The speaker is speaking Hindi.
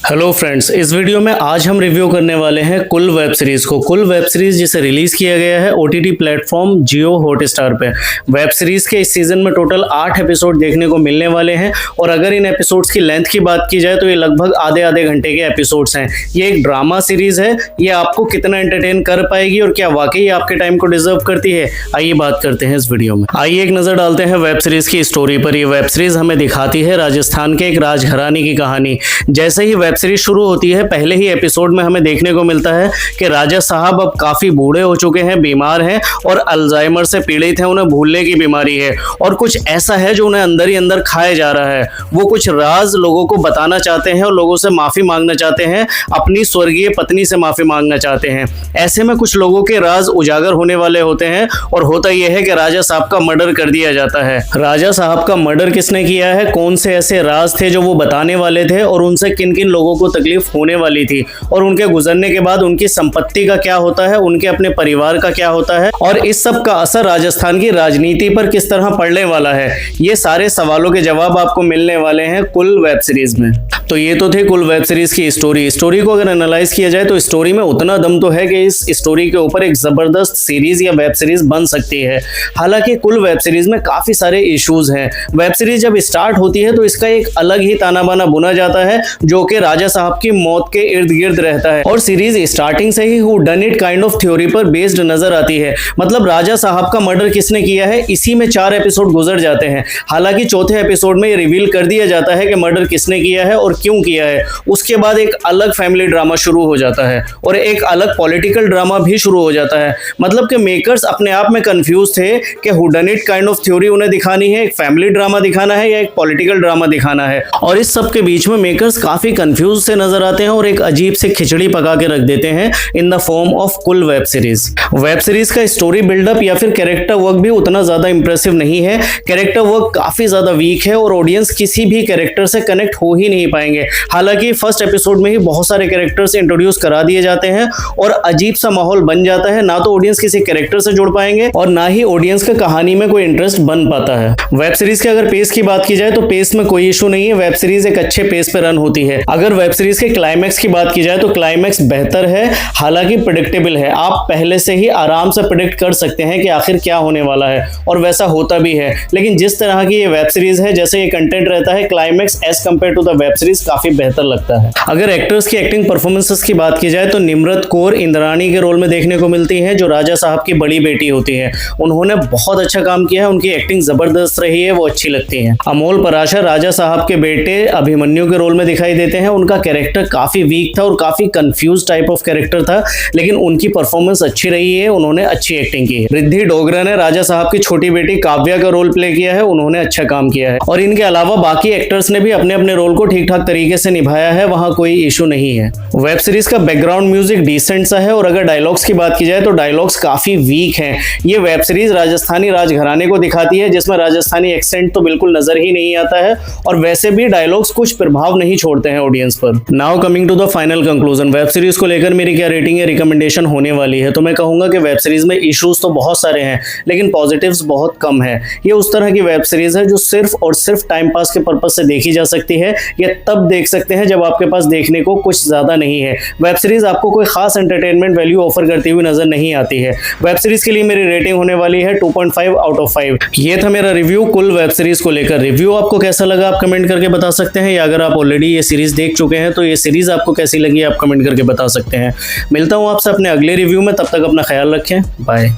हेलो फ्रेंड्स, इस वीडियो में आज हम रिव्यू करने वाले हैं कुल वेब सीरीज को। कुल वेब सीरीज जिसे रिलीज किया गया है ओटीटी प्लेटफॉर्म जियो हॉटस्टार पे। वेब सीरीज के इस सीजन में टोटल 8 एपिसोड देखने को मिलने वाले हैं और अगर इन एपिसोड्स की लेंथ की बात की जाए तो ये लगभग आधे घंटे के एपिसोड्स हैं। ये एक ड्रामा सीरीज है। ये आपको कितना एंटरटेन कर पाएगी और क्या वाकई आपके टाइम को डिजर्व करती है, आइए बात करते हैं इस वीडियो में। आइए एक नजर डालते हैं वेब सीरीज की स्टोरी पर। ये वेब सीरीज हमें दिखाती है राजस्थान के एक राजघराने की कहानी। जैसे ही वेब सीरीज शुरू होती है, पहले ही एपिसोड में हमें देखने को मिलता है कि राजा साहब अब काफी बूढ़े हो चुके हैं, बीमार हैं और अल्जाइमर से पीड़ित हैं। उन्हें भूलने की बीमारी है और कुछ ऐसा है जो उन्हें अंदर ही अंदर खाए जा रहा है। वो कुछ राज लोगों को बताना चाहते हैं और लोगों से माफी मांगना चाहते हैं, अपनी स्वर्गीय पत्नी से माफी मांगना चाहते हैं। ऐसे में कुछ लोगों के राज उजागर होने वाले होते हैं और होता यह है कि राजा साहब का मर्डर कर दिया जाता है। राजा साहब का मर्डर किसने किया है, कौन से ऐसे राज थे जो वो बताने वाले थे और उनसे किन किन लोगों को तकलीफ होने वाली थी और उनके गुजरने के बाद उनकी संपत्ति का क्या होता है, उनके अपने परिवार का क्या होता है और इस सब का असर राजस्थान की राजनीति पर किस तरह पड़ने वाला है। ये सारे सवालों के जवाब आपको मिलने वाले हैं कुल वेब सीरीज में। तो ये तो थे कुल वेब सीरीज की स्टोरी को अगर एनालाइज किया जाए तो स्टोरी में उतना दम तो है कि इस स्टोरी के ऊपर एक जबरदस्त सीरीज या वेब सीरीज बन सकती है। हालांकि कुल वेब सीरीज में काफी सारे इश्यूज हैं। वेब सीरीज जब स्टार्ट होती है तो इसका एक अलग ही ताना बाना बुना जाता है जो कि राजा साहब की मौत के इर्द गिर्द रहता है और सीरीज स्टार्टिंग से he who done it kind of theory पर बेस्ड नजर आती है। मतलब राजा साहब का मर्डर किसने किया है, इसी में 4 एपिसोड गुजर जाते हैं। हालांकि चौथे एपिसोड में ये रिवील कर दिया जाता है कि मर्डर किसने किया है और क्यों किया है। उसके बाद एक अलग फैमिली ड्रामा शुरू हो जाता है और एक अलग पॉलिटिकल ड्रामा भी शुरू हो जाता है। मतलब कि मेकर्स अपने आप में कंफ्यूज थे कि who done it kind of theory उन्हें दिखानी है, एक फैमिली ड्रामा दिखाना है या एक पॉलिटिकल ड्रामा दिखाना है। और इस सब के बीच में मेकर्स काफी कंफ्यूज से नजर आते हैं और एक अजीब से खिचड़ी पका के रख देते हैं इन द फॉर्म ऑफ कुल वेब सीरीज। वेब सीरीज का स्टोरी बिल्डअप या फिर कैरेक्टर वर्क भी उतना ज्यादा इंप्रेसिव नहीं है। कैरेक्टर वर्क काफी ज्यादा वीक है और ऑडियंस किसी भी कैरेक्टर से कनेक्ट हो ही नहीं पाएंगे। हालांकि फर्स्ट एपिसोड में ही बहुत सारे कैरेक्टर्स इंट्रोड्यूस करा दिए जाते हैं और अजीब सा माहौल बन जाता है। ना तो ऑडियंस किसी कैरेक्टर से जुड़ पाएंगे और ना ही ऑडियंस का कहानी में कोई इंटरेस्ट बन पाता है। वेब सीरीज के अगर पेस की बात की जाए तो पेस में कोई इशू नहीं है। वेब सीरीज एक अच्छे पेस पे रन होती है। अगर वेब सीरीज के क्लाइमैक्स की बात की जाए तो क्लाइमैक्स बेहतर है, हालांकि प्रेडिक्टेबल है। आप पहले से ही आराम से प्रेडिक्ट कर सकते हैं कि आखिर क्या होने वाला है और वैसा होता भी है। लेकिन जिस तरह की ये वेब सीरीज है, जैसे ये कंटेंट रहता है, climax as compare to the web series काफी बेहतर लगता है। अगर एक्टर्स की एक्टिंग परफॉर्मेंसेस की बात की जाए तो निम्रत कौर इंद्राणी के रोल में देखने को मिलती है जो राजा साहब की बड़ी बेटी होती है। उन्होंने बहुत अच्छा काम किया है, उनकी एक्टिंग जबरदस्त रही है, वो अच्छी लगती है। अमोल पराशर राजा साहब के बेटे अभिमन्यु के रोल में दिखाई देते हैं। उनका कैरेक्टर काफी वीक था और काफी कंफ्यूज टाइप ऑफ कैरेक्टर था, लेकिन उनकी परफॉर्मेंस अच्छी रही है, उन्होंने अच्छी एक्टिंग की है। रिद्धि डोगरा ने राजा साहब की छोटी बेटी काव्या का रोल प्ले किया है, उन्होंने अच्छा काम किया है। और इनके अलावा बाकी एक्टर्स ने भी अपने अपने रोल को ठीक ठाक तरीके से निभाया है, वहां कोई इशू नहीं है। वेब सीरीज का बैकग्राउंड म्यूजिक डिसेंट सा है और अगर डायलॉग्स की बात की जाए तो डायलॉग्स काफी वीक हैं। ये वेब सीरीज राजस्थानी राजघराने को दिखाती है जिसमें राजस्थानी एक्सेंट तो बिल्कुल नजर ही नहीं आता है और वैसे भी डायलॉग्स कुछ प्रभाव नहीं छोड़ते हैं ऑडियंस पर। Now coming to the final conclusion, web series को लेकर मेरी क्या रेटिंग या रिकमेंडेशन होने वाली है। तो मैं कहूंगा कि वेब सीरीज में इश्यूज तो बहुत सारे हैं लेकिन पॉजिटिव्स बहुत कम है। ये उस तरह की वेब सीरीज है जो सिर्फ और सिर्फ टाइम पास के पर्पज से देखी जा सकती है। ये तब देख सकते हैं जब आपके पास देखने को कुछ ज्यादा नहीं है। वेब सीरीज आपको कोई खास एंटरटेनमेंट वैल्यू ऑफर करती हुई नजर नहीं आती है। वेब सीरीज के लिए मेरी रेटिंग होने वाली है 2.5 आउट ऑफ 5। ये था मेरा रिव्यू कुल वेब सीरीज को लेकर। रिव्यू आपको कैसा लगा आप कमेंट करके बता सकते हैं, या अगर आप ऑलरेडी ये सीरीज देख चुके हैं तो ये सीरीज आपको कैसी लगी आप कमेंट करके बता सकते हैं। मिलता हूं आपसे अपने अगले रिव्यू में, तब तक अपना ख्याल रखें, बाय।